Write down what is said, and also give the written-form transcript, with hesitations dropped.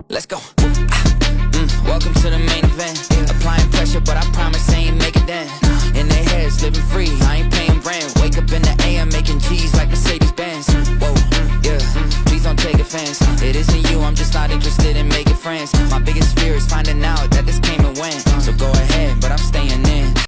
Let's go. Welcome to the main event. Applying pressure, but I promise I ain't make it then. In their heads, living free, I ain't paying rent. Wake up in the AM, making G's like Mercedes-Benz. Whoa, yeah, please don't take offense. It isn't you, I'm just not interested in making friends. My biggest fear is finding out that this came and went. So go ahead, but I'm staying in.